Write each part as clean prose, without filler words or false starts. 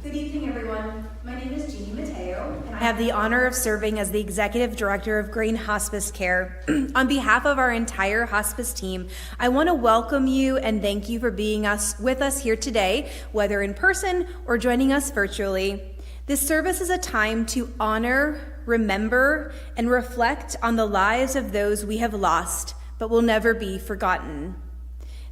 Good evening, everyone. My name is Jeannie Mateo, and I have the honor of serving as the Executive Director of Grane Hospice Care. On behalf of our entire hospice team, I want to welcome you and thank you for being with us here today, whether in person or joining us virtually. This service is a time to honor, remember, and reflect on the lives of those we have lost, but will never be forgotten.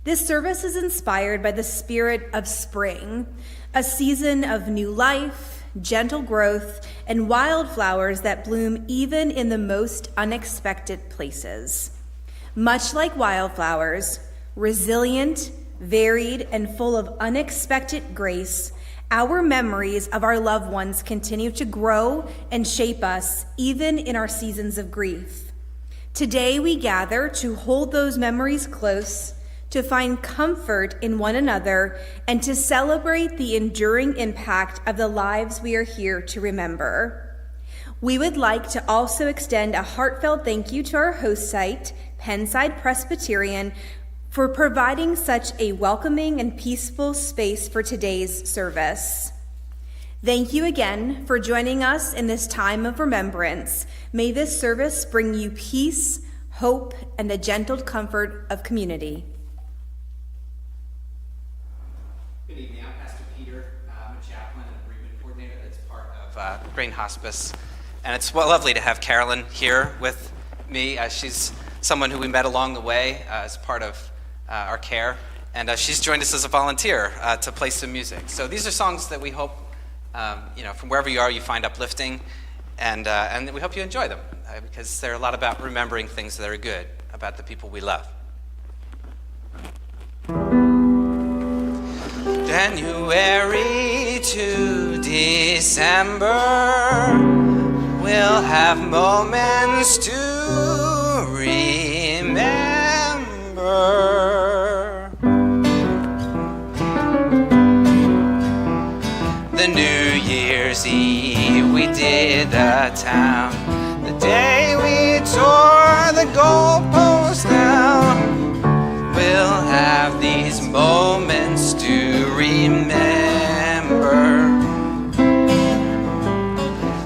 This service is inspired by the spirit of spring, a season of new life, gentle growth, and wildflowers that bloom even in the most unexpected places. Much like wildflowers, resilient, varied, and full of unexpected grace, our memories of our loved ones continue to grow and shape us even in our seasons of grief. Today we gather to hold those memories close, to find comfort in one another, and to celebrate the enduring impact of the lives we are here to remember. We would like to also extend a heartfelt thank you to our host site, Pennside Presbyterian, for providing such a welcoming and peaceful space for today's service. Thank you again for joining us in this time of remembrance. May this service bring you peace, hope, and the gentle comfort of community. Good evening, I'm Pastor Peter. I'm a chaplain and a bereavement coordinator that's part of Grane Hospice. And it's lovely to have Carolyn here with me. She's someone who we met along the way as part of our care. And she's joined us as a volunteer to play some music. So these are songs that we hope, from wherever you are, you find uplifting. And we hope you enjoy them because they're a lot about remembering things that are good about the people we love. January to December, we'll have moments to remember. The New Year's Eve we did the town, the day we tore the goalpost down. We'll have these moments to remember.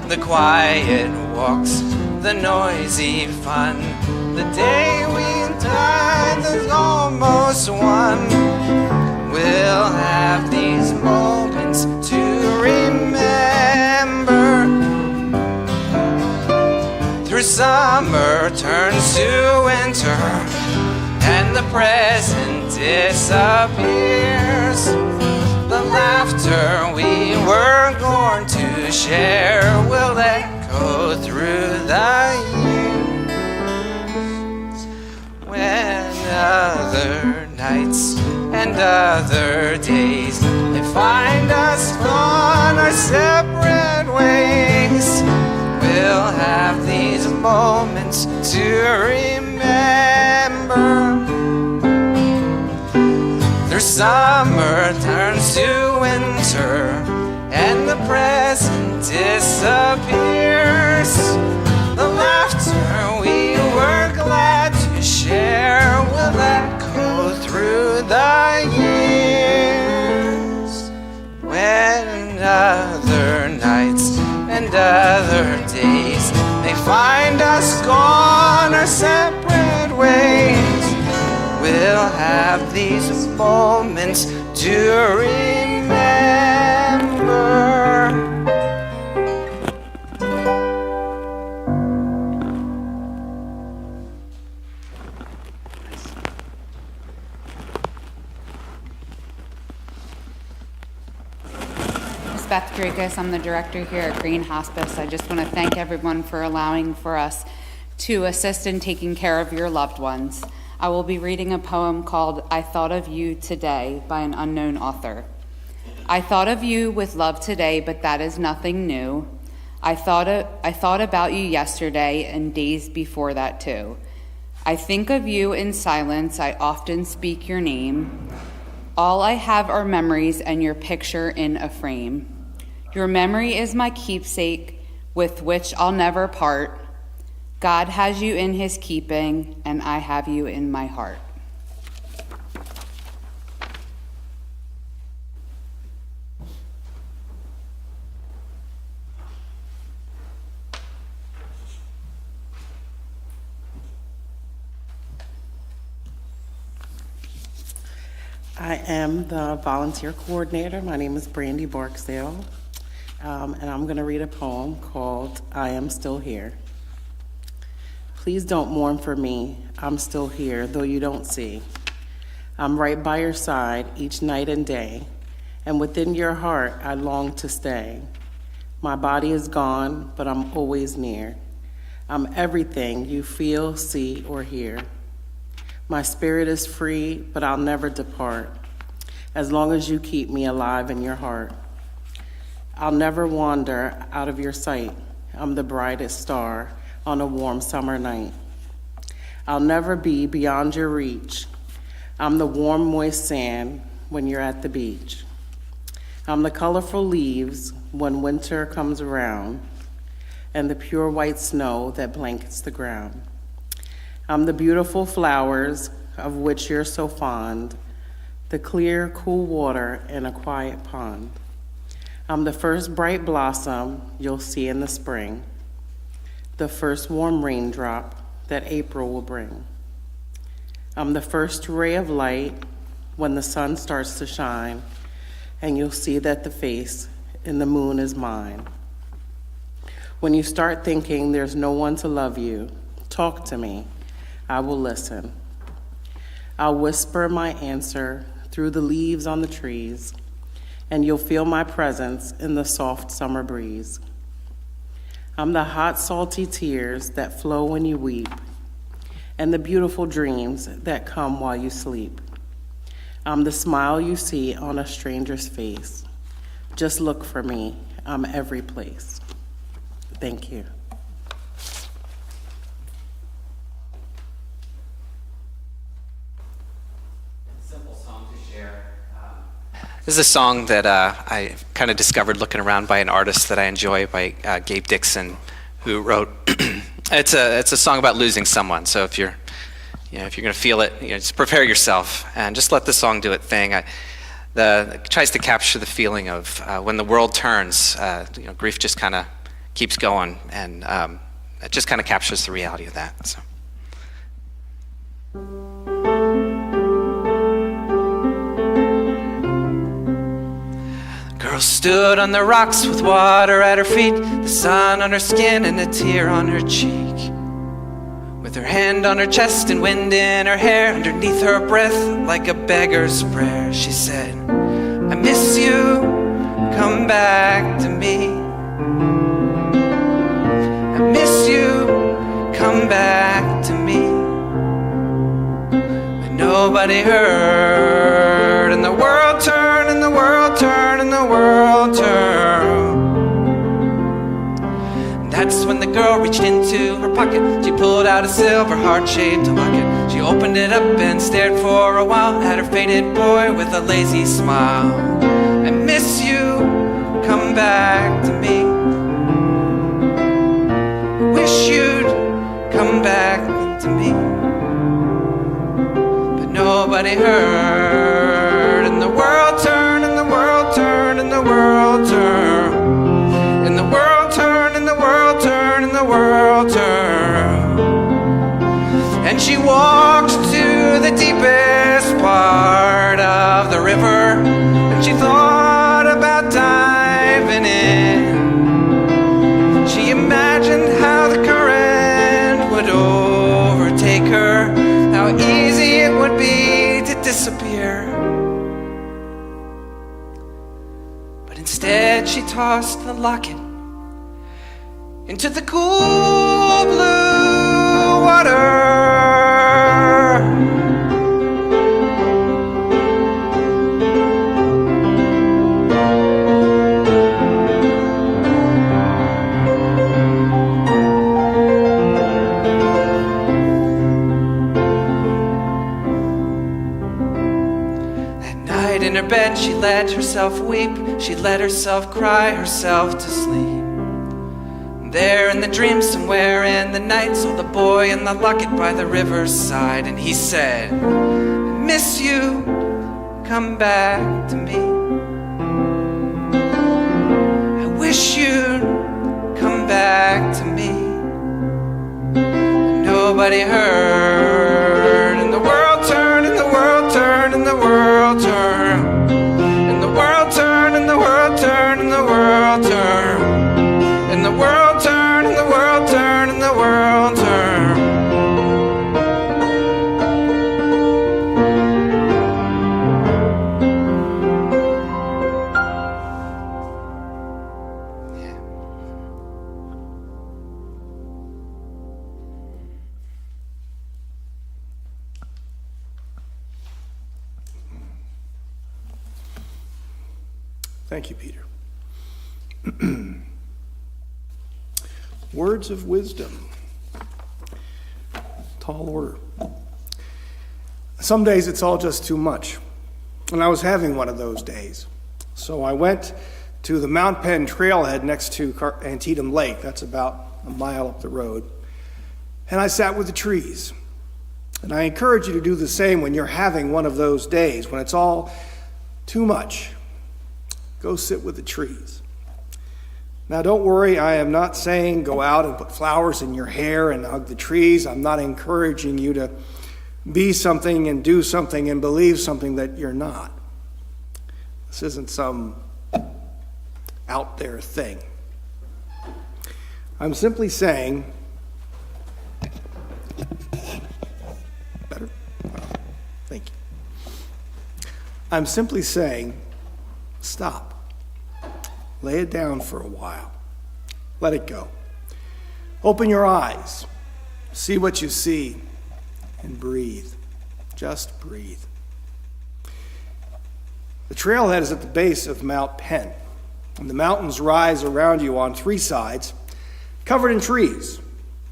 The quiet walks, the noisy fun, the day we died, there's almost one. We'll have these moments to remember. Through summer turns to winter, and the present disappears. The laughter we were born to share will echo through the years. When other nights and other days they find us on our separate ways, we'll have these moments to remember. Through summer turns to winter, and the present disappears. The laughter we were glad to share will echo through the years. When other nights and other days may find us gone our separate ways, we'll have these moments to remember. Beth Dracus. I'm the director here at Grane Hospice. I just want to thank everyone for allowing for us to assist in taking care of your loved ones. I will be reading a poem called I Thought of You Today by an unknown author. I thought of you with love today, but that is nothing new. I thought about you yesterday and days before that too. I think of you in silence, I often speak your name. All I have are memories and your picture in a frame. Your memory is my keepsake with which I'll never part. God has you in his keeping, and I have you in my heart. I am the volunteer coordinator. My name is Brandy Barksdale, and I'm going to read a poem called I Am Still Here. Please don't mourn for me. I'm still here, though you don't see. I'm right by your side each night and day, and within your heart I long to stay. My body is gone, but I'm always near. I'm everything you feel, see, or hear. My spirit is free, but I'll never depart, as long as you keep me alive in your heart. I'll never wander out of your sight. I'm the brightest star on a warm summer night. I'll never be beyond your reach. I'm the warm, moist sand when you're at the beach. I'm the colorful leaves when winter comes around, and the pure white snow that blankets the ground. I'm the beautiful flowers of which you're so fond, the clear, cool water in a quiet pond. I'm the first bright blossom you'll see in the spring, the first warm raindrop that April will bring. I'm the first ray of light when the sun starts to shine, and you'll see that the face in the moon is mine. When you start thinking there's no one to love you, talk to me. I will listen. I'll whisper my answer through the leaves on the trees, and you'll feel my presence in the soft summer breeze. I'm the hot, salty tears that flow when you weep, and the beautiful dreams that come while you sleep. I'm the smile you see on a stranger's face. Just look for me. I'm every place. Thank you. This is a song that I kind of discovered looking around by an artist that I enjoy, by Gabe Dixon, who wrote. It's a song about losing someone. So if you're going to feel it, just prepare yourself and just let the song do its thing. It tries to capture the feeling of when the world turns. Grief just kind of keeps going, and it just kind of captures the reality of that. So. Girl stood on the rocks with water at her feet, the sun on her skin and a tear on her cheek. With her hand on her chest and wind in her hair, underneath her breath like a beggar's prayer, she said, I miss you, come back to me. I miss you, come back to me. But nobody heard, and the world turned, and the world turned, and the world turned. And that's when the girl reached into her pocket. She pulled out a silver heart-shaped locket. She opened it up and stared for a while at her faded boy with a lazy smile. I miss you, come back to me. I wish you'd come back to me. But nobody heard, and the world turned, and the world turned, and the world turned, and the world turned, and the world turned, and the world turned. And she walked to the deepest part of the river, and she thought about diving in. She imagined how the current would overtake her, how easy it would be to disappear. But instead she tossed the locket into the cool blue water. In her bed she let herself weep, she let herself cry herself to sleep. And there in the dream somewhere in the night saw the boy in the locket by the river's side, and he said, I miss you, come back to me. I wish you'd come back to me. And nobody heard, and the world turned, and the world turned, and the world turned. Thank you, Peter. Words of wisdom. Tall order. Some days it's all just too much. And I was having one of those days. So I went to the Mount Penn trailhead next to Antietam Lake. That's about a mile up the road. And I sat with the trees. And I encourage you to do the same when you're having one of those days, when it's all too much. Go sit with the trees. Now, don't worry, I am not saying go out and put flowers in your hair and hug the trees. I'm not encouraging you to be something and do something and believe something that you're not. This isn't some out there thing. I'm simply saying, better? Thank you. I'm simply saying, stop. Lay it down for a while. Let it go. Open your eyes. See what you see and breathe. Just breathe. The trailhead is at the base of Mount Penn, and the mountains rise around you on three sides, covered in trees,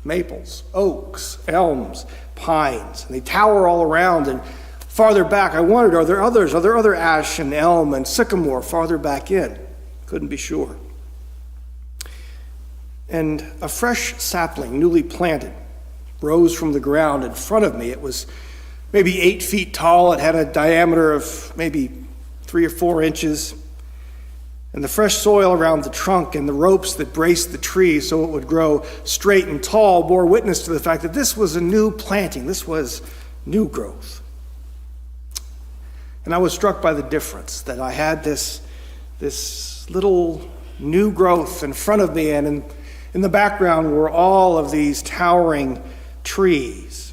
maples, oaks, elms, pines, and they tower all around. And farther back, I wondered, are there other ash and elm and sycamore farther back in? Couldn't be sure. And a fresh sapling, newly planted, rose from the ground in front of me. It was maybe 8 feet tall. It had a diameter of maybe 3 or 4 inches. And the fresh soil around the trunk and the ropes that braced the tree so it would grow straight and tall bore witness to the fact that this was a new planting. This was new growth. And I was struck by the difference, that I had this little new growth in front of me, and in the background were all of these towering trees.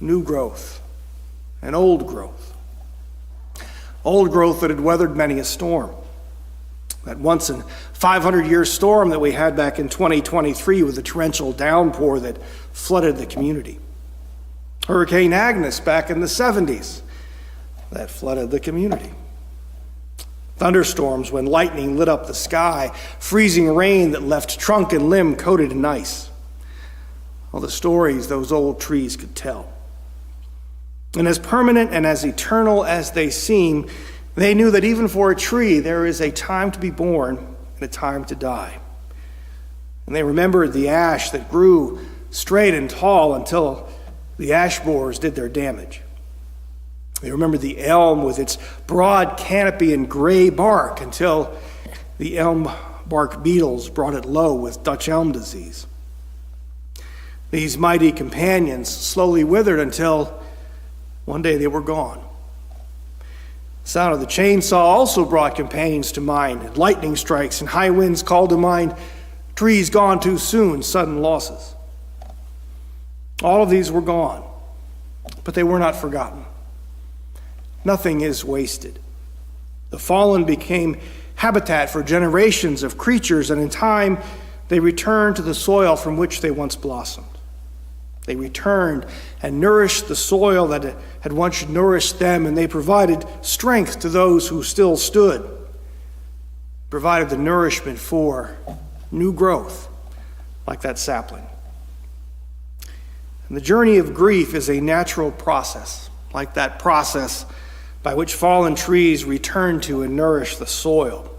New growth and old growth. Old growth that had weathered many a storm. That once in 500-year storm that we had back in 2023 with a torrential downpour that flooded the community. Hurricane Agnes back in the 70s that flooded the community. Thunderstorms when lightning lit up the sky, freezing rain that left trunk and limb coated in ice. All the stories those old trees could tell. And as permanent and as eternal as they seem, they knew that even for a tree, there is a time to be born and a time to die. And they remembered the ash that grew straight and tall until the ash borers did their damage. They remembered the elm with its broad canopy and gray bark until the elm bark beetles brought it low with Dutch elm disease. These mighty companions slowly withered until one day they were gone. The sound of the chainsaw also brought companions to mind. Lightning strikes and high winds called to mind trees gone too soon, sudden losses. All of these were gone, but they were not forgotten. Nothing is wasted. The fallen became habitat for generations of creatures, and in time they returned to the soil from which they once blossomed. They returned and nourished the soil that had once nourished them, and they provided strength to those who still stood, provided the nourishment for new growth, like that sapling. And the journey of grief is a natural process, like that process by which fallen trees return to and nourish the soil.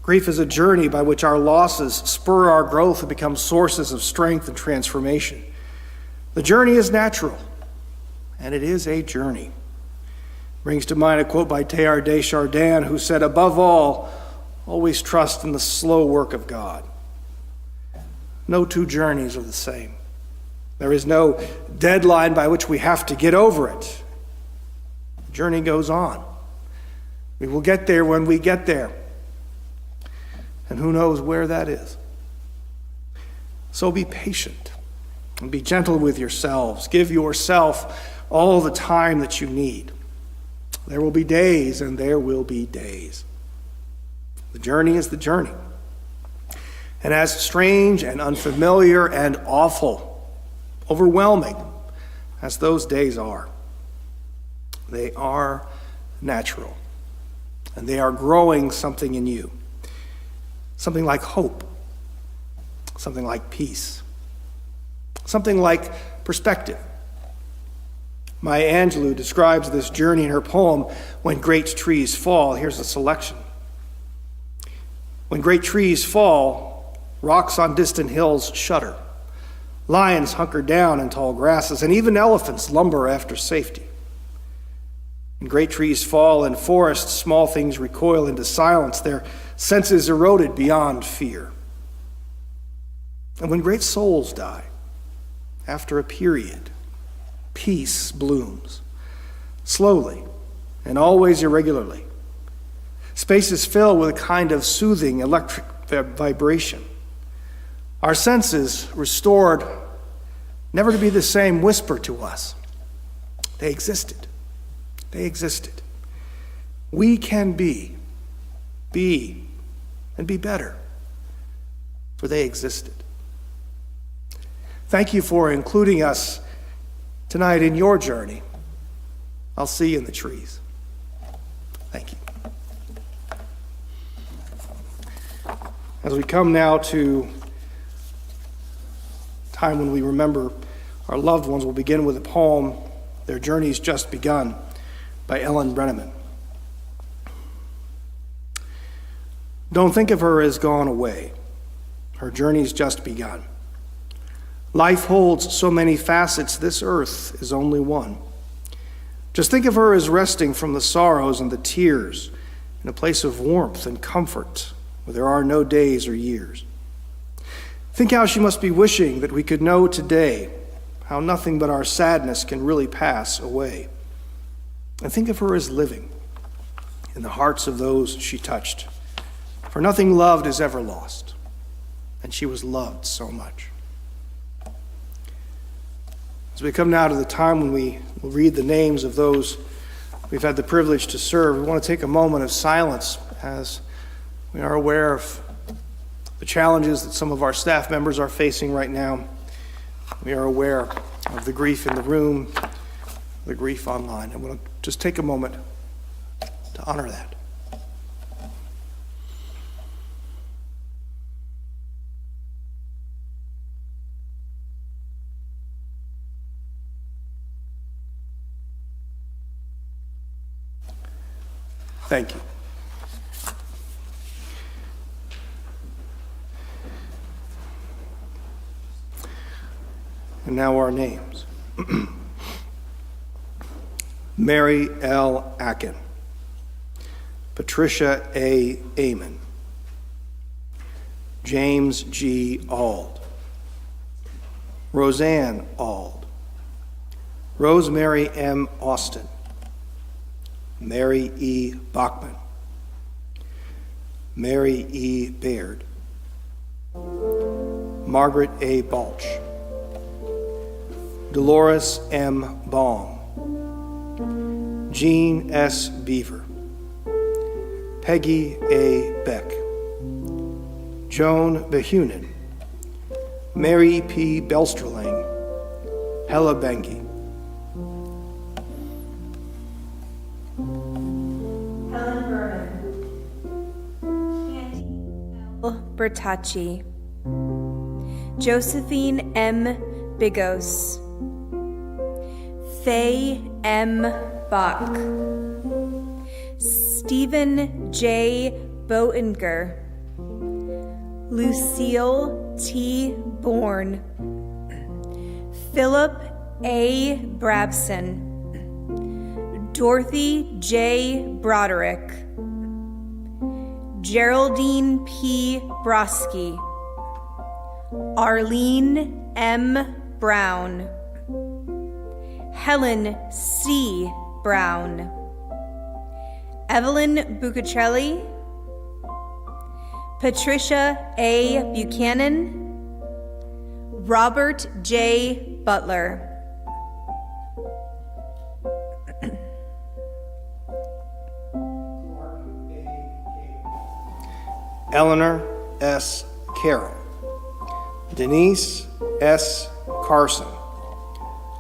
Grief is a journey by which our losses spur our growth and become sources of strength and transformation. The journey is natural, and it is a journey. Brings to mind a quote by Teilhard de Chardin, who said, "Above all, always trust in the slow work of God." No two journeys are the same. There is no deadline by which we have to get over it. The journey goes on. We will get there when we get there. And who knows where that is. So be patient and be gentle with yourselves. Give yourself all the time that you need. There will be days and there will be days. The journey is the journey. And as strange and unfamiliar and awful, overwhelming as those days are, they are natural. and they are growing something in you. Something like hope, something like peace, something like perspective. Maya Angelou describes this journey in her poem, When Great Trees Fall. Here's a selection. When great trees fall, rocks on distant hills shudder. Lions hunker down in tall grasses, and even elephants lumber after safety. When great trees fall in forests, small things recoil into silence, their senses eroded beyond fear. And when great souls die, after a period, peace blooms, slowly and always irregularly. Spaces fill with a kind of soothing electric vibration. Our senses restored, never to be the same, whisper to us. They existed. They existed. We can be, and be better, for they existed. Thank you for including us tonight in your journey. I'll see you in the trees. Thank you. As we come now to time when we remember our loved ones, we'll begin with a poem, Their Journey's Just Begun, by Ellen Brenneman. Don't think of her as gone away. Her journey's just begun. Life holds so many facets, this earth is only one. Just think of her as resting from the sorrows and the tears in a place of warmth and comfort where there are no days or years. Think how she must be wishing that we could know today how nothing but our sadness can really pass away. And think of her as living in the hearts of those she touched. For nothing loved is ever lost, and she was loved so much. As we come now to the time when we will read the names of those we've had the privilege to serve, we want to take a moment of silence as we are aware of the challenges that some of our staff members are facing right now. We are aware of the grief in the room, the grief online. I want to just take a moment to honor that. Thank you. And now our names. Mary L. Akin, Patricia A. Amon, James G. Auld, Roseanne Auld, Rosemary M. Austin, Mary E. Bachman, Mary E. Baird, Margaret A. Balch, Dolores M. Baum, Jean S. Beaver, Peggy A. Beck, Joan Behunin, Mary P. Belsterling, Hella Bengi. Helen Berman, L. Bertacci, Josephine M. Bigos, Faye M. Bach, Stephen J. Boetinger, Lucille T. Bourne, Philip A. Brabson, Dorothy J. Broderick, Geraldine P. Broski, Arlene M. Brown, Helen C. Brown, Evelyn Buccicelli, Patricia A. Buchanan, Robert J. Butler. Eleanor S. Carroll, Denise S. Carson,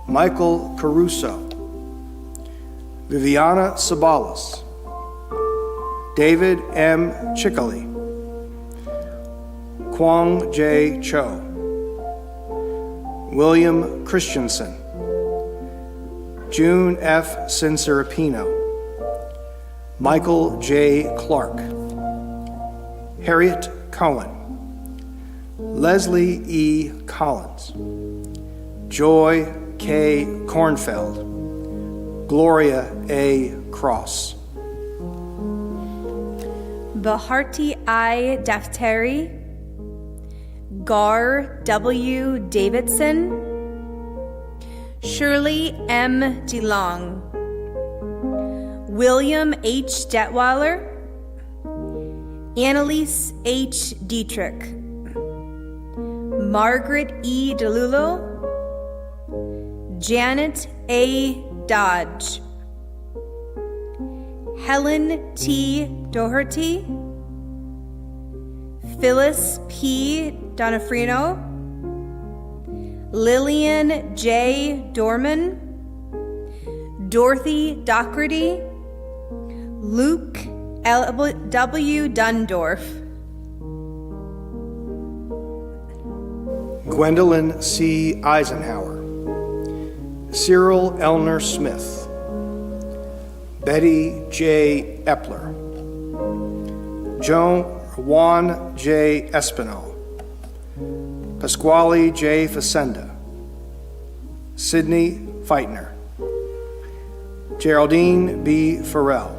Michael Caruso, Viviana Sabalas, David M. Chickley, Kwang J. Cho, William Christensen, June F. Cincerapino, Michael J. Clark, Harriet Cohen, Leslie E. Collins, Joy K. Kornfeld, Gloria A. Cross. Bharti I. Daftari, Gar W. Davidson, Shirley M. DeLong, William H. Detweiler, Annalise H. Dietrich, Margaret E. DeLulo, Janet A. Dodge, Helen T. Doherty, Phyllis P. Donofrino, Lillian J. Dorman, Dorothy Doherty, Luke L. W. Dundorf, Gwendolyn C. Eisenhower, Cyril Elner Smith, Betty J. Epler, Juan J. Espinal, Pasquale J. Facenda, Sidney Feitner, Geraldine B. Farrell,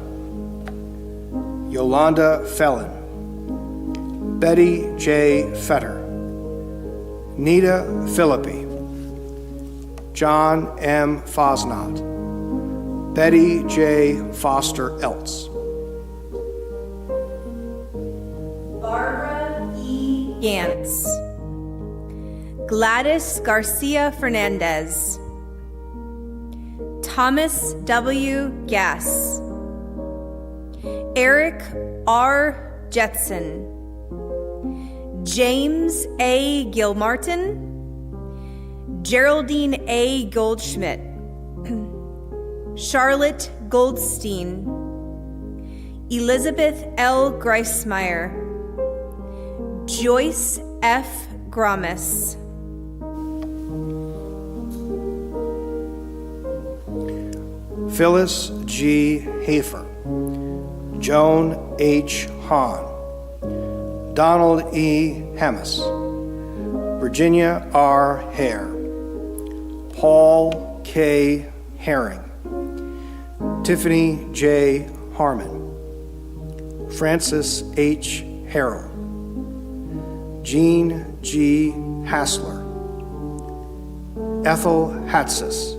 Yolanda Fellon, Betty J. Fetter, Nita Philippi, John M. Fosnot, Betty J. Foster Eltz, Barbara E. Gantz, Gladys Garcia Fernandez, Thomas W. Gass, Eric R. Jetson, James A. Gilmartin, Geraldine A. Goldschmidt, Charlotte Goldstein, Elizabeth L. Greismeyer, Joyce F. Gromis, Phyllis G. Hafer, Joan H. Hahn, Donald E. Hammis, Virginia R. Hare, Paul K. Herring, Tiffany J. Harmon, Francis H. Harrell, Jean G. Hassler, Ethel Hatsis,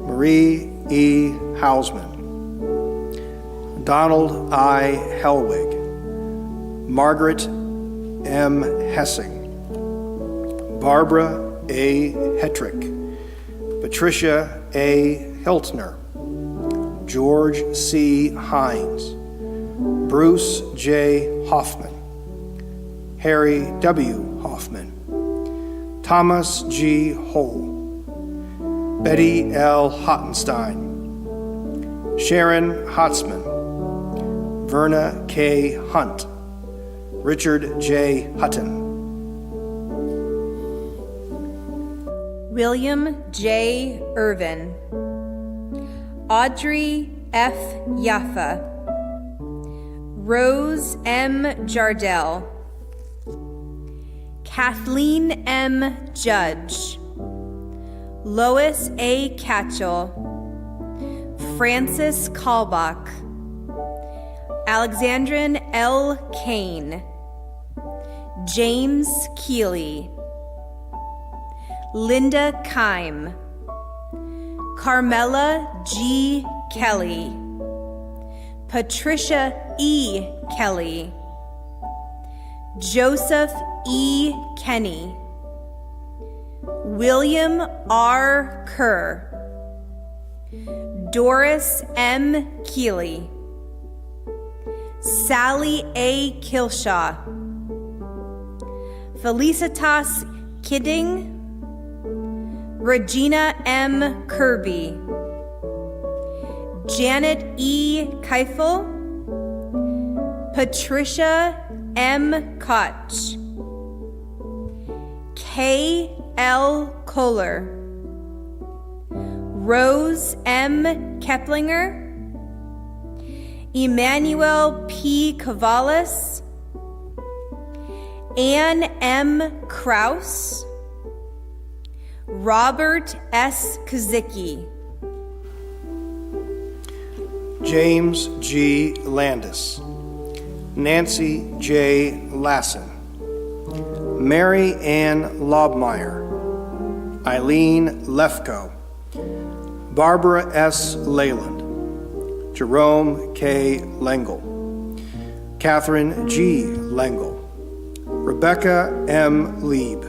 Marie E. Hausman, Donald I. Helwig, Margaret M. Hessing, Barbara A. Hetrick, Patricia A. Hiltner, George C. Hines, Bruce J. Hoffman, Harry W. Hoffman, Thomas G. Hole, Betty L. Hottenstein, Sharon Hotzman, Verna K. Hunt, Richard J. Hutton, William J. Irvin, Audrey F. Yaffa, Rose M. Jardell, Kathleen M. Judge, Lois A. Catchell, Francis Kalbach, Alexandrin L. Kane, James Keeley, Linda Kime, Carmela G. Kelly, Patricia E. Kelly, Joseph E. Kenny, William R. Kerr, Doris M. Keeley, Sally A. Kilshaw, Felicitas Kidding, Regina M. Kirby, Janet E. Keifel, Patricia M. Koch, K. L. Kohler, Rose M. Keplinger, Emmanuel P. Cavalis, Ann M. Kraus, Robert S. Kazicki, James G. Landis, Nancy J. Lassen, Mary Ann Lobmeyer, Eileen Lefko, Barbara S. Leyland, Jerome K. Lengel, Catherine G. Lengel, Rebecca M. Lieb,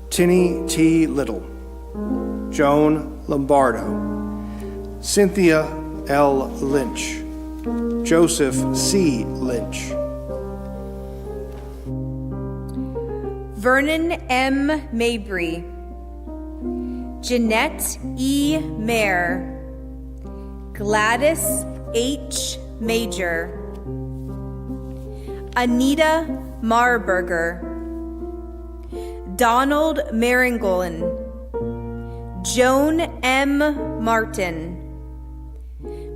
Tinny T. Little, Joan Lombardo, Cynthia L. Lynch, Joseph C. Lynch, Vernon M. Mabry, Jeanette E. Mayer, Gladys H. Major, Anita Marburger, Donald Maringolin, Joan M. Martin,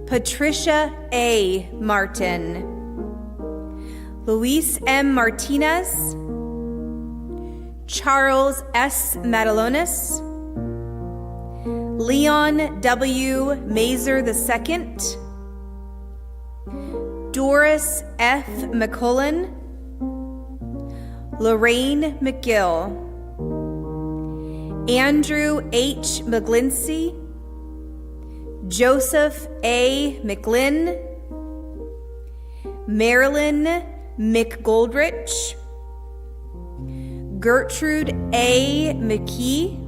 Patricia A. Martin, Luis M. Martinez, Charles S. Matalonis, Leon W. Mazer II, Doris F. McCullen, Lorraine McGill, Andrew H. McGlincy, Joseph A. McLinn, Marilyn McGoldrich, Gertrude A. McKee,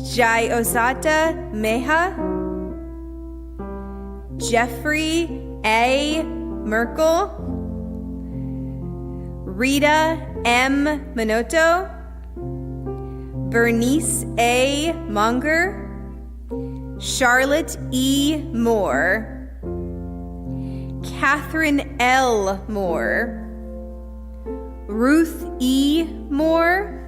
Jayosata Meha, Jeffrey A. Merkel, Rita M. Minotto, Bernice A. Munger, Charlotte E. Moore, Catherine L. Moore, Ruth E. Moore,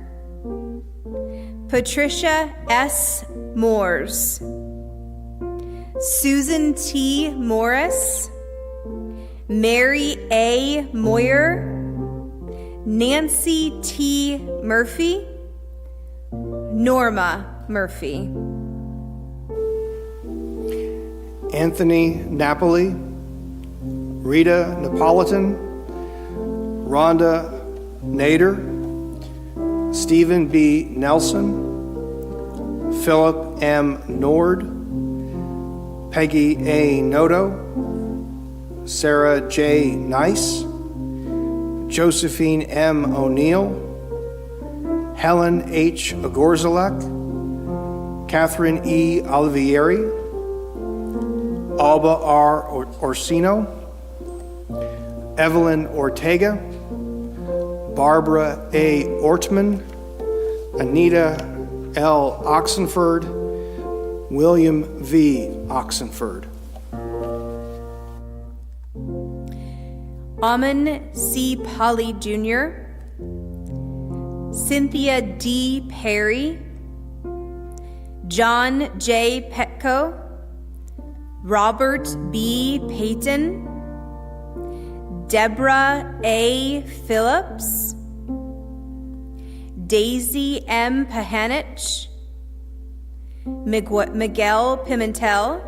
Patricia S. Moores, Susan T. Morris, Mary A. Moyer, Nancy T. Murphy, Norma Murphy, Anthony Napoli, Rita Napolitan, Rhonda Nader, Stephen B. Nelson, Philip M. Nord, Peggy A. Noto, Sarah J. Nice, Josephine M. O'Neill, Helen H. Agorzalek, Catherine E. Olivieri, Alba R. Orsino, Evelyn Ortega, Barbara A. Ortman, Anita L. Oxenford, William V. Oxenford. Amon C. Polly Jr., Cynthia D. Perry, John J. Petco, Robert B. Payton, Deborah A. Phillips, Daisy M. Pahanich, Miguel Pimentel,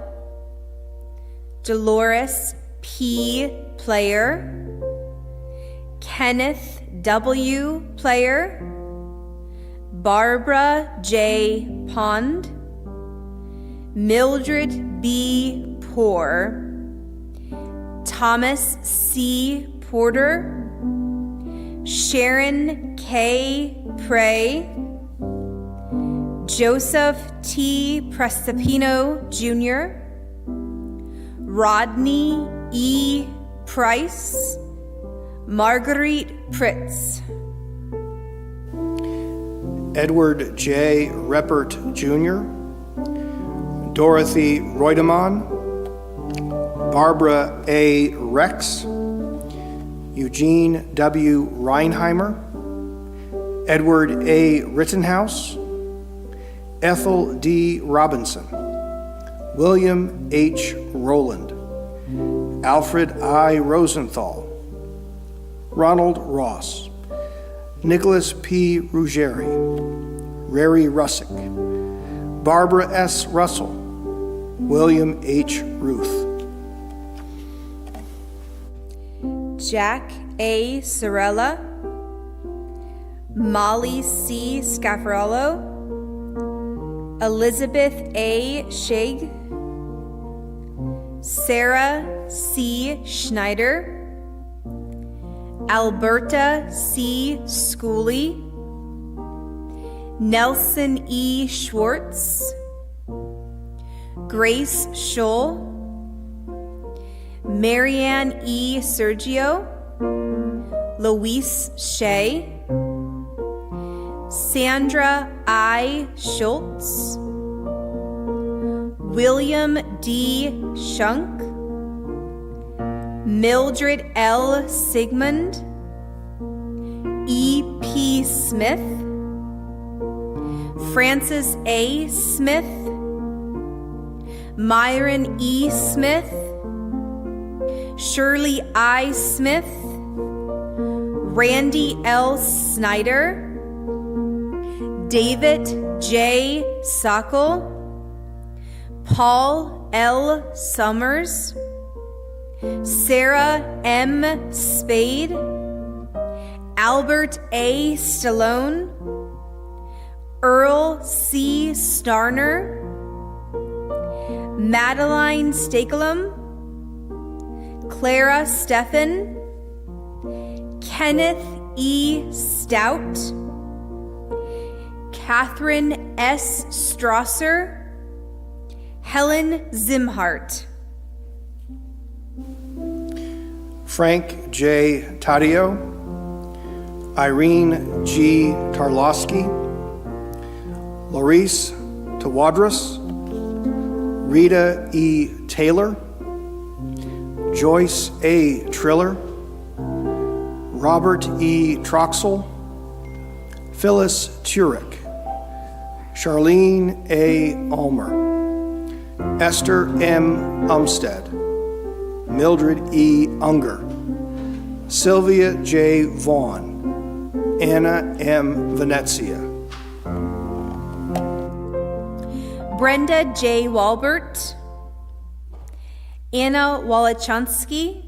Dolores P. Player, Kenneth W. Player, Barbara J. Pond, Mildred B. Poor, Thomas C. Porter, Sharon K. Prey, Joseph T. Prestipino Jr., Rodney E. Price, Marguerite Pritz, Edward J. Reppert Jr., Dorothy Reutemann, Barbara A. Rex, Eugene W. Reinheimer, Edward A. Rittenhouse, Ethel D. Robinson, William H. Rowland, Alfred I. Rosenthal, Ronald Ross, Nicholas P. Ruggieri, Rary Russick, Barbara S. Russell, William H. Ruth. Jack A. Sorella, Molly C. Scaffarello, Elizabeth A. Shig, Sarah C. Schneider, Alberta C. Schooley, Nelson E. Schwartz, Grace Scholl, Marianne E. Sergio, Luis Shea, Sandra I. Schultz, William D. Shunk, Mildred L. Sigmund, E. P. Smith, Francis A. Smith, Myron E. Smith, Shirley I. Smith, Randy L. Snyder, David J. Sockel, Paul L. Summers, Sarah M. Spade, Albert A. Stallone, Earl C. Starner, Madeline Stakelum, Clara Steffen, Kenneth E. Stout, Catherine S. Strasser, Helen Zimhart, Frank J. Taddeo, Irene G. Tarlowski, Laurice Tawadros, Rita E. Taylor, Joyce A. Triller, Robert E. Troxel, Phyllis Turek, Charlene A. Ulmer, Esther M. Umstead, Mildred E. Unger, Sylvia J. Vaughn, Anna M. Venezia. Brenda J. Walbert, Anna Walachansky,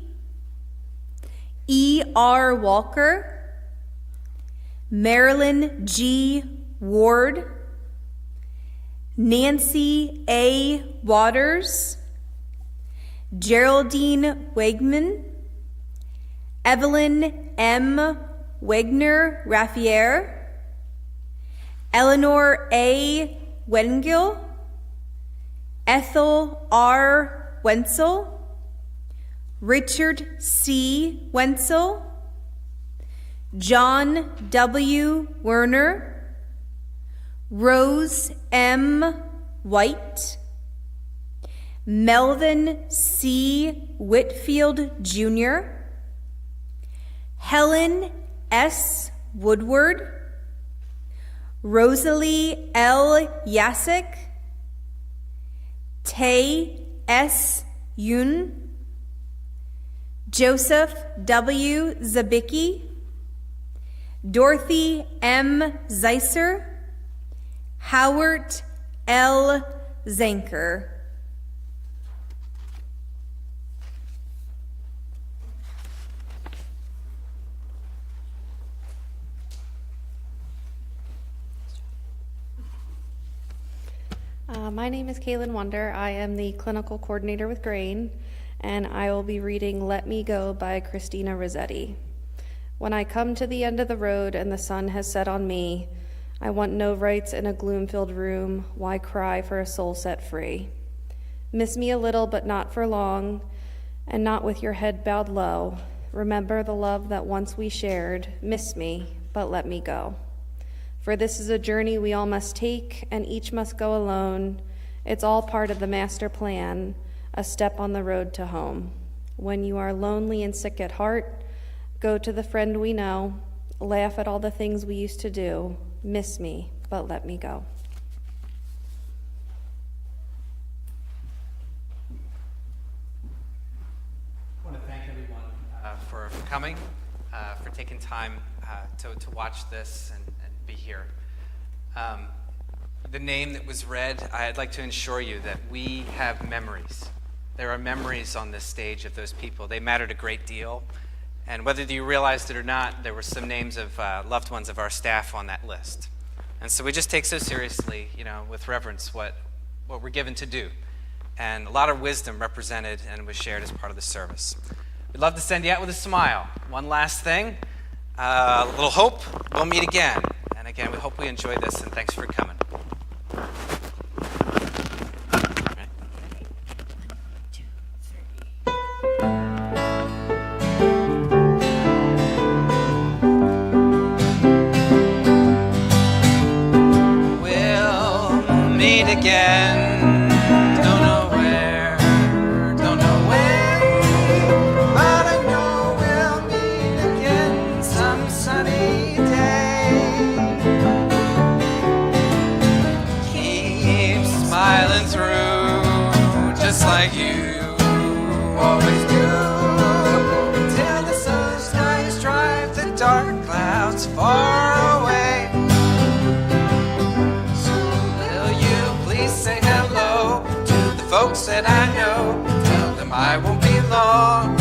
E. R. Walker, Marilyn G. Ward, Nancy A. Waters, Geraldine Wegman, Evelyn M. Wegner Raffier, Eleanor A. Wengill, Ethel R. Wenzel, Richard C. Wenzel, John W. Werner, Rose M. White, Melvin C. Whitfield Jr., Helen S. Woodward, Rosalie L. Yasek, Tay S. Yoon, Joseph W. Zabicki, Dorothy M. Zeiser, Howard L. Zanker. My name is Kaylin Wonder. I am the clinical coordinator with Grane, and I will be reading Let Me Go by Christina Rossetti. When I come to the end of the road and the sun has set on me, I want no rights in a gloom-filled room. Why cry for a soul set free? Miss me a little, but not for long, and not with your head bowed low. Remember the love that once we shared. Miss me, but let me go. For this is a journey we all must take, and each must go alone. It's all part of the master plan. a step on the road to home. When you are lonely and sick at heart, go to the friend we know, laugh at all the things we used to do, miss me, but let me go. I want to thank everyone for coming, for taking time to watch this and be here. The name that was read, I'd like to assure you that we have memories. There are memories on this stage of those people. They mattered a great deal. And whether you realized it or not, there were some names of loved ones of our staff on that list. And so we just take so seriously, with reverence, what we're given to do. And a lot of wisdom represented and was shared as part of the service. We'd love to send you out with a smile. One last thing, a little hope, we'll meet again. And again, we hope we enjoyed this, and thanks for coming. We'll meet again. Don't know where, don't know when, but I know we'll meet again some sunny day. Keep smiling through, just like you always do, until the sun skies drive the dark clouds far away. So will you please say hello to the folks that I know? Tell them I won't be long.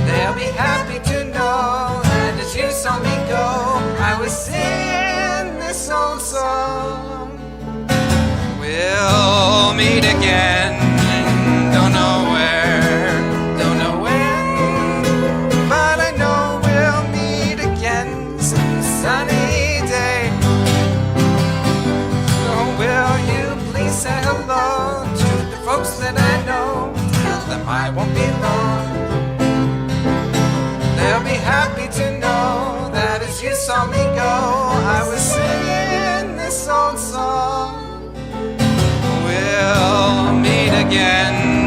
They'll be happy to know that as you saw me go, I was singing this old song. We'll meet again, don't know where, don't know when, but I know we'll meet again some sunny day. So will you please say hello to the folks that I know? Tell them I won't be long. They'll be happy to know that as you saw me go, I was singing this old song. We'll meet again.